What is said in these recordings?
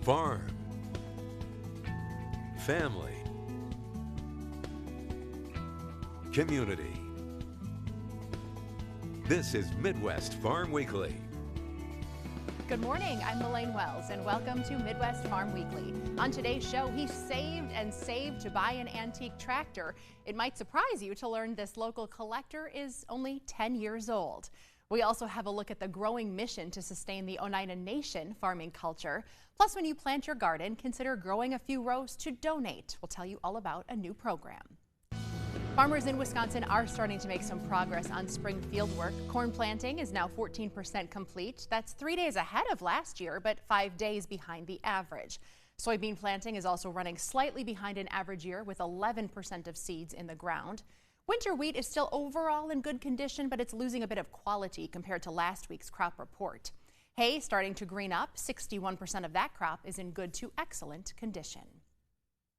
farm, family, community. This is Midwest Farm Weekly. Good morning, I'm Elaine Wells, and welcome to Midwest Farm Weekly. On today's show, he saved and saved to buy an antique tractor. It might surprise you to learn this local collector is only 10 years old. We also have a look at the growing mission to sustain the Oneida Nation farming culture. Plus, when you plant your garden, consider growing a few rows to donate. We'll tell you all about a new program. Farmers in Wisconsin are starting to make some progress on spring field work. Corn planting is now 14% complete. That's 3 days ahead of last year, but 5 days behind the average. Soybean planting is also running slightly behind an average year with 11% of seeds in the ground. Winter wheat is still overall in good condition, but it's losing a bit of quality compared to last week's crop report. Hay starting to green up. 61% of that crop is in good to excellent condition.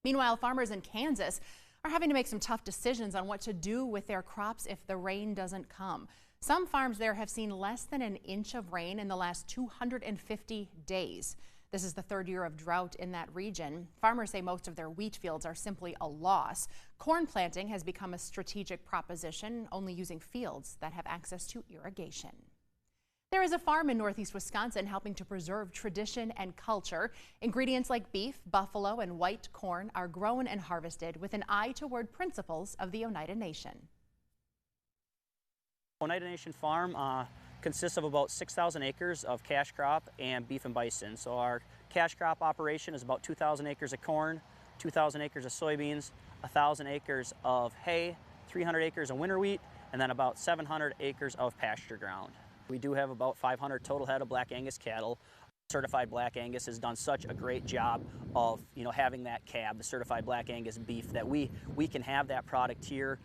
Meanwhile, farmers in Kansas are having to make some tough decisions on what to do with their crops if the rain doesn't come. Some farms there have seen less than an inch of rain in the last 250 days. This is the third year of drought in that region. Farmers say most of their wheat fields are simply a loss. Corn planting has become a strategic proposition, only using fields that have access to irrigation. There is a farm in northeast Wisconsin helping to preserve tradition and culture. Ingredients like beef, buffalo, and white corn are grown and harvested with an eye toward principles of the Oneida Nation. Oneida Nation Farm consists of about 6,000 acres of cash crop and beef and bison. So our cash crop operation is about 2,000 acres of corn, 2,000 acres of soybeans, 1,000 acres of hay, 300 acres of winter wheat, and then about 700 acres of pasture ground. We do have about 500 total head of Black Angus cattle. Certified Black Angus has done such a great job of having that cab, the certified Black Angus beef, that we can have that product here.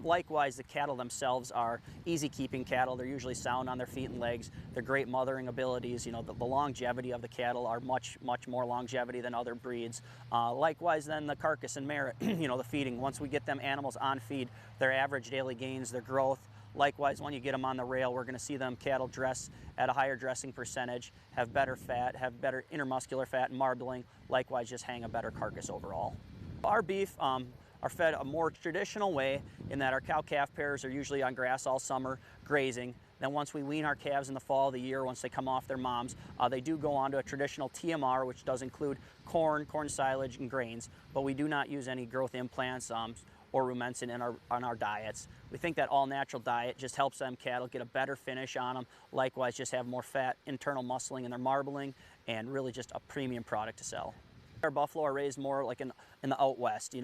Likewise, the cattle themselves are easy keeping cattle. They're usually sound on their feet and legs. They're great mothering abilities. The longevity of the cattle are much more longevity than other breeds. Likewise, then the carcass and merit, the feeding. Once we get them animals on feed, their average daily gains, their growth. Likewise, when you get them on the rail, we're going to see them cattle dress at a higher dressing percentage, have better fat, have better intermuscular fat and marbling, likewise just hang a better carcass overall. Our beef are fed a more traditional way in that our cow-calf pairs are usually on grass all summer, grazing. Then once we wean our calves in the fall of the year, once they come off their moms, they do go on to a traditional TMR, which does include corn silage, and grains, but we do not use any growth implants or rumensin on our diets. We think that all-natural diet just helps them cattle get a better finish on them, likewise just have more fat, internal muscling in their marbling, and really just a premium product to sell. Our buffalo are raised more like in the out west.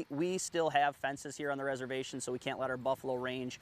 We still have fences here on the reservation, so we can't let our buffalo range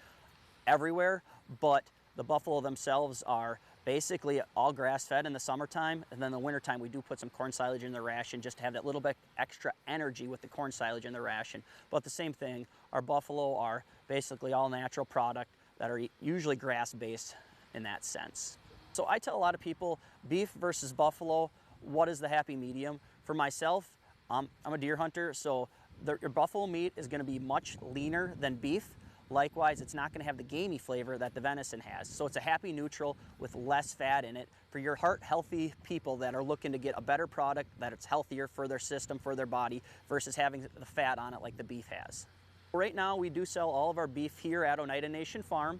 everywhere, but the buffalo themselves are basically all grass-fed in the summertime, and then in the wintertime we do put some corn silage in the ration just to have that little bit extra energy with the corn silage in the ration. But the same thing, our buffalo are basically all natural product that are usually grass-based in that sense. So I tell a lot of people, beef versus buffalo, what is the happy medium? For myself, I'm a deer hunter, so your buffalo meat is going to be much leaner than beef. Likewise, it's not going to have the gamey flavor that the venison has. So it's a happy neutral with less fat in it for your heart-healthy people that are looking to get a better product, that it's healthier for their system, for their body, versus having the fat on it like the beef has. Right now, we do sell all of our beef here at Oneida Nation Farm.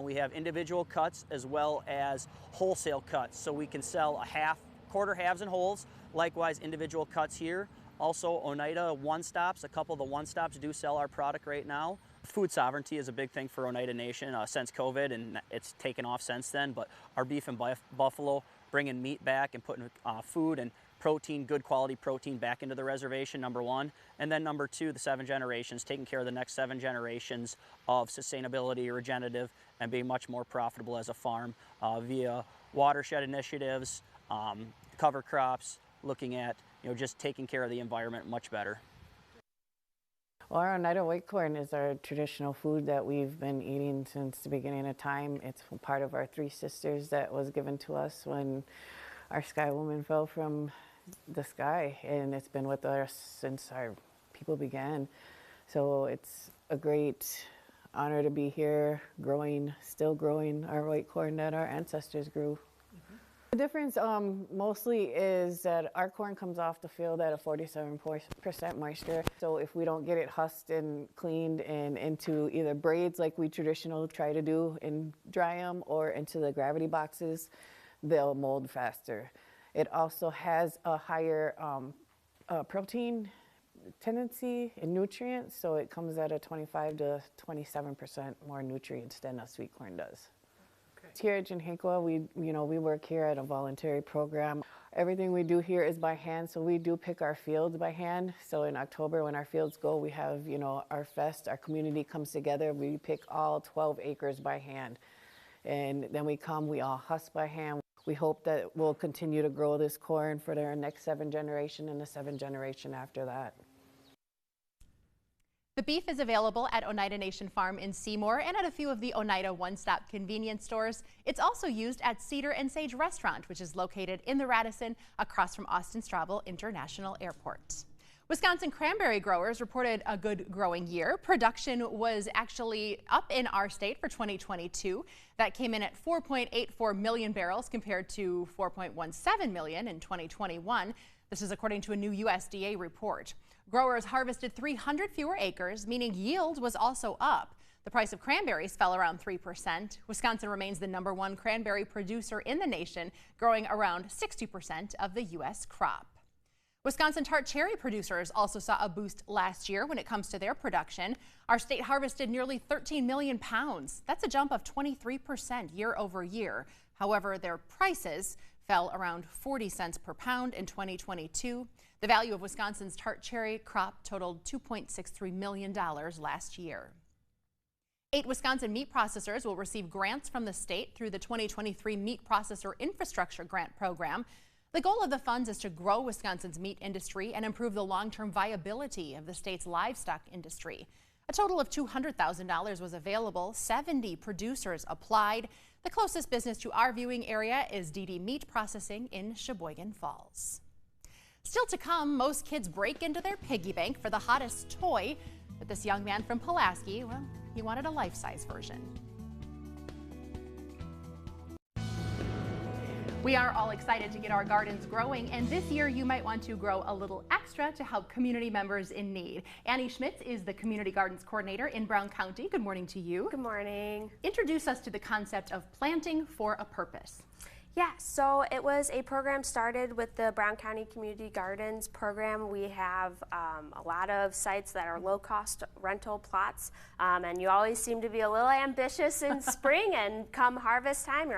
We have individual cuts as well as wholesale cuts. So we can sell quarter halves and wholes. Likewise, individual cuts here. Also, Oneida one-stops, a couple of the one-stops do sell our product right now. Food sovereignty is a big thing for Oneida Nation since COVID, and it's taken off since then, but our beef and buffalo, bringing meat back and putting food and protein, good quality protein back into the reservation, number one. And then number two, the 7 generations, taking care of the next 7 generations of sustainability, regenerative, and being much more profitable as a farm via watershed initiatives, cover crops, looking at just taking care of the environment much better. Well, our Oneida white corn is our traditional food that we've been eating since the beginning of time. It's part of our 3 sisters that was given to us when our sky woman fell from the sky, and it's been with us since our people began. So it's a great honor to be here still growing our white corn that our ancestors grew. The difference mostly is that our corn comes off the field at a 47% moisture. So if we don't get it husked and cleaned and into either braids like we traditionally try to do and dry them, or into the gravity boxes, they'll mold faster. It also has a higher protein tendency and nutrients, so it comes at a 25 to 27% more nutrients than a sweet corn does. Here at Janhaqua, we work here at a voluntary program. Everything we do here is by hand, so we do pick our fields by hand. So in October, when our fields go, we have our fest. Our community comes together. We pick all 12 acres by hand, and then we all husk by hand. We hope that we'll continue to grow this corn for their next 7 generation and the 7 generation after that. The beef is available at Oneida Nation Farm in Seymour and at a few of the Oneida one-stop convenience stores. It's also used at Cedar and Sage Restaurant, which is located in the Radisson across from Austin Straubel International Airport. Wisconsin cranberry growers reported a good growing year. Production was actually up in our state for 2022. That came in at 4.84 million barrels compared to 4.17 million in 2021. This is according to a new USDA report. Growers harvested 300 fewer acres, meaning yield was also up. The price of cranberries fell around 3%. Wisconsin remains the #1 cranberry producer in the nation, growing around 60% of the U.S. crop. Wisconsin tart cherry producers also saw a boost last year when it comes to their production. Our state harvested nearly 13 million pounds. That's a jump of 23% year over year. However, their prices fell around 40 cents per pound in 2022. The value of Wisconsin's tart cherry crop totaled $2.63 million last year. 8 Wisconsin meat processors will receive grants from the state through the 2023 Meat Processor Infrastructure Grant Program. The goal of the funds is to grow Wisconsin's meat industry and improve the long-term viability of the state's livestock industry. A total of $200,000 was available. 70 producers applied. The closest business to our viewing area is DD Meat Processing in Sheboygan Falls. Still to come, most kids break into their piggy bank for the hottest toy, but this young man from Pulaski, well, he wanted a life-size version. We are all excited to get our gardens growing, and this year you might want to grow a little extra to help community members in need. Annie Schmitz is the Community Gardens Coordinator in Brown County. Good morning to you. Good morning. Introduce us to the concept of planting for a purpose. Yeah, so it was a program started with the Brown County Community Gardens program. We have a lot of sites that are low-cost rental plots, and you always seem to be a little ambitious in spring, and come harvest time,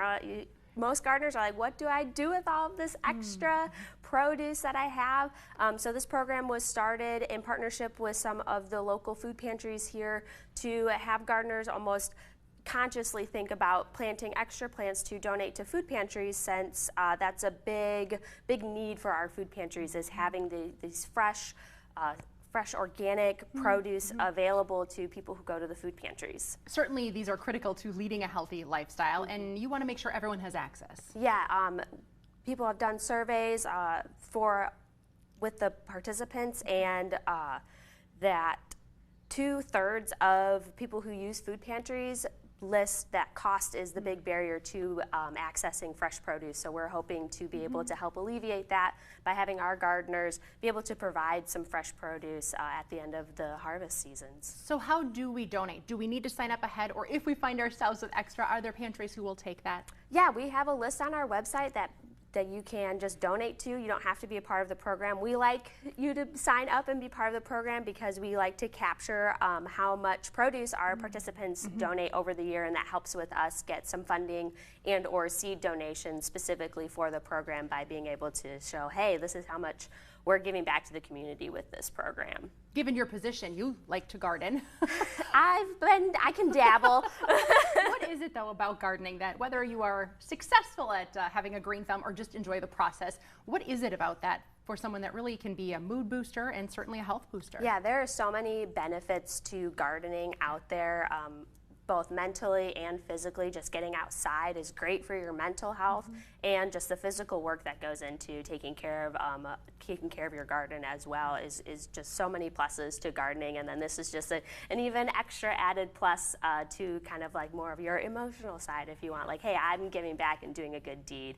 most gardeners are like, what do I do with all of this extra produce that I have? So this program was started in partnership with some of the local food pantries here to have gardeners almost consciously think about planting extra plants to donate to food pantries, since that's a big need for our food pantries, is having these fresh organic produce available to people who go to the food pantries. Certainly these are critical to leading a healthy lifestyle, and you want to make sure everyone has access. Yeah, people have done surveys with the participants, and that 2/3 of people who use food pantries list that cost is the big barrier to accessing fresh produce. So we're hoping to be able to help alleviate that by having our gardeners be able to provide some fresh produce at the end of the harvest seasons. So how do we donate? Do we need to sign up ahead, or if we find ourselves with extra, are there pantries who will take that? Yeah, we have a list on our website that you can just donate to. You don't have to be a part of the program. We like you to sign up and be part of the program because we like to capture how much produce our participants donate over the year, and that helps with us get some funding and or seed donations specifically for the program by being able to show, hey, this is how much we're giving back to the community with this program. Given your position, you like to garden. I can dabble. What is it though about gardening that, whether you are successful at having a green thumb or just enjoy the process, what is it about that for someone that really can be a mood booster and certainly a health booster? Yeah, there are so many benefits to gardening out there. Both mentally and physically. Just getting outside is great for your mental health, and just the physical work that goes into taking care of your garden as well is just so many pluses to gardening. And then this is just an even extra added plus to kind of like more of your emotional side, if you want, like, hey, I'm giving back and doing a good deed.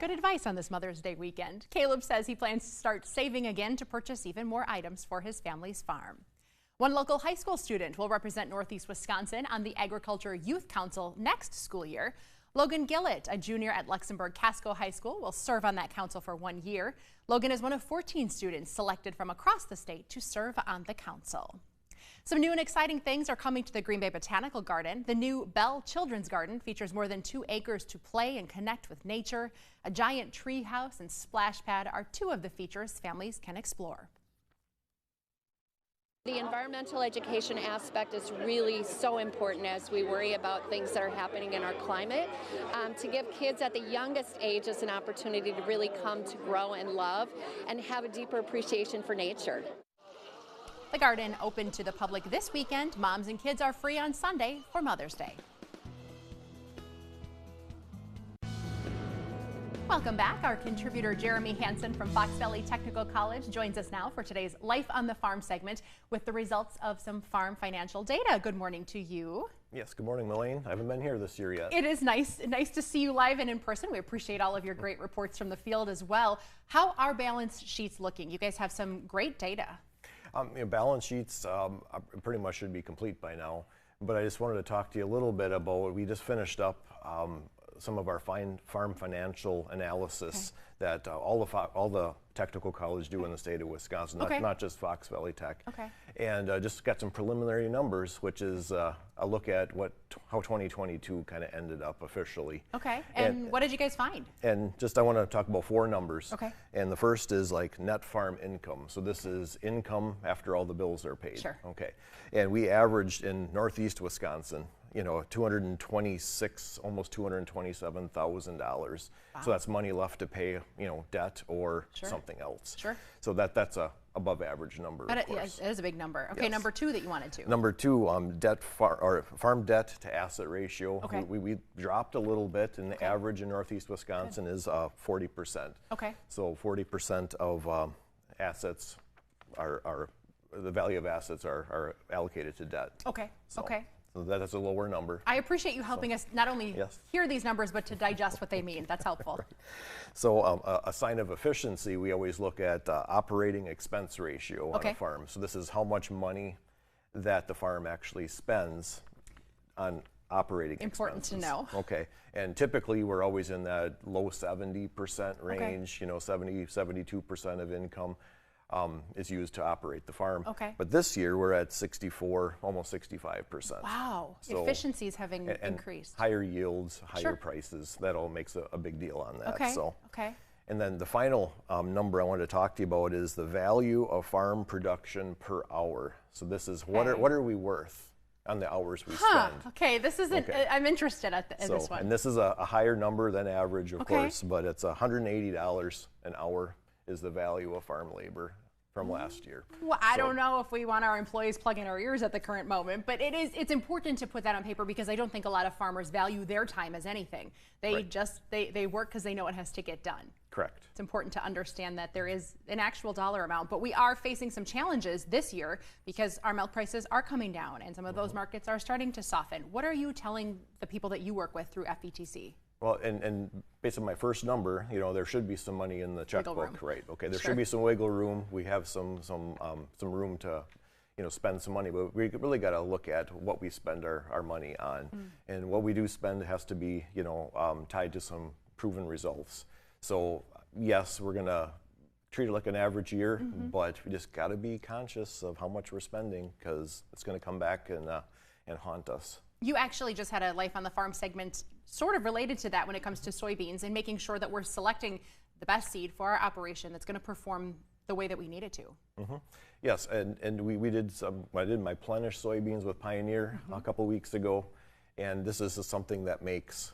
Good advice on this Mother's Day weekend. Caleb says he plans to start saving again to purchase even more items for his family's farm. One local high school student will represent Northeast Wisconsin on the Agriculture Youth Council next school year. Logan Gillett, a junior at Luxembourg Casco High School, will serve on that council for 1 year. Logan is one of 14 students selected from across the state to serve on the council. Some new and exciting things are coming to the Green Bay Botanical Garden. The new Bell Children's Garden features more than 2 acres to play and connect with nature. A giant tree house and splash pad are 2 of the features families can explore. The environmental education aspect is really so important as we worry about things that are happening in our climate. To give kids at the youngest ages an opportunity to really come to grow and love and have a deeper appreciation for nature. The garden opened to the public this weekend. Moms and kids are free on Sunday for Mother's Day. Welcome back. Our contributor Jeremy Hansen from Fox Valley Technical College joins us now for today's Life on the Farm segment with the results of some farm financial data. Good morning to you. Yes, good morning, Melaine. I haven't been here this year yet. It is nice to see you live and in person. We appreciate all of your great reports from the field as well. How are balance sheets looking? You guys have some great data. Balance sheets pretty much should be complete by now, but I just wanted to talk to you a little bit about, we just finished up some of our farm financial analysis that all the technical college do in the state of Wisconsin, not just Fox Valley Tech. And just got some preliminary numbers, which is a look at how 2022 kind of ended up officially. And what did you guys find? And I want to talk about 4 numbers. And the first is like net farm income. So this is income after all the bills are paid. And we averaged in Northeast Wisconsin, $226, almost $227,000. So that's money left to pay, debt or something else. So that's a above average number. Of course. It is a big number. Number 2 that you wanted to. Number 2, farm debt to asset ratio. We dropped a little bit, and the average in Northeast Wisconsin is 40%. So 40% of assets the value of assets are allocated to debt. So that's a lower number. I appreciate you helping us not only hear these numbers, but to digest what they mean. That's helpful. So a sign of efficiency, we always look at operating expense ratio on a farm. So this is how much money that the farm actually spends on operating expenses. Important to know. And typically we're always in that low 70% range, 70, 72% of income. Is used to operate the farm. But this year we're at 64, almost 65%. Wow, so efficiencies have increased. Higher yields, higher prices, that all makes a big deal on that. And then the final number I wanted to talk to you about is the value of farm production per hour. So this is what are we worth on the hours we spend. This isn't, I'm interested in this one. And this is a higher number than average, of course, but it's $180 an hour is the value of farm labor from last year. Well, I don't know if we want our employees plugging our ears at the current moment, but it's important to put that on paper because I don't think a lot of farmers value their time as anything. They they work because they know it has to get done. Correct. It's important to understand that there is an actual dollar amount, but we are facing some challenges this year because our milk prices are coming down and some of those markets are starting to soften. What are you telling the people that you work with through FVTC? Well, and based on my first number, there should be some money in the checkbook, right? There should be some wiggle room. We have some room to, spend some money, but we really got to look at what we spend our money on, and what we do spend has to be, tied to some proven results. So yes, we're gonna treat it like an average year, but we just got to be conscious of how much we're spending because it's going to come back and haunt us. You actually just had a Life on the Farm segment sort of related to that when it comes to soybeans and making sure that we're selecting the best seed for our operation that's going to perform the way that we need it to. Yes, and we did I did my Plenish soybeans with Pioneer a couple weeks ago, and this is something that makes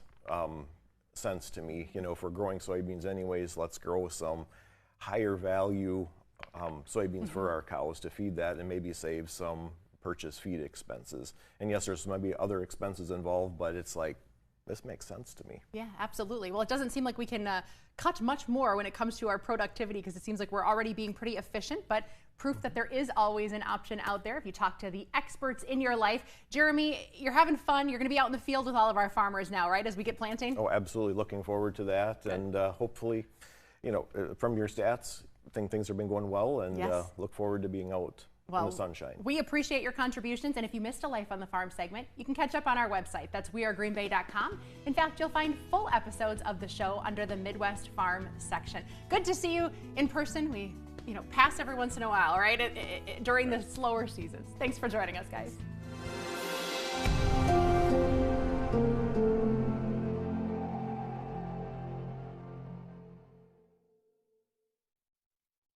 sense to me. If we're growing soybeans anyways, let's grow some higher value soybeans for our cows to feed that and maybe save some purchase feed expenses. And yes, there's maybe other expenses involved, but it's like, this makes sense to me. Yeah, absolutely. Well, it doesn't seem like we can cut much more when it comes to our productivity because it seems like we're already being pretty efficient, but proof that there is always an option out there if you talk to the experts in your life. Jeremy, you're having fun. You're going to be out in the field with all of our farmers now, right, as we get planting? Oh, absolutely. Looking forward to that. Good. And hopefully, you know, from your stats, I think things have been going well, and yes. Look forward to being out in the sunshine. We appreciate your contributions, and if you missed a Life on the Farm segment, you can catch up on our website. That's wearegreenbay.com. In fact, you'll find full episodes of the show under the Midwest Farm section. Good to see you in person. We, pass every once in a while, right? During the slower seasons. Thanks for joining us, guys.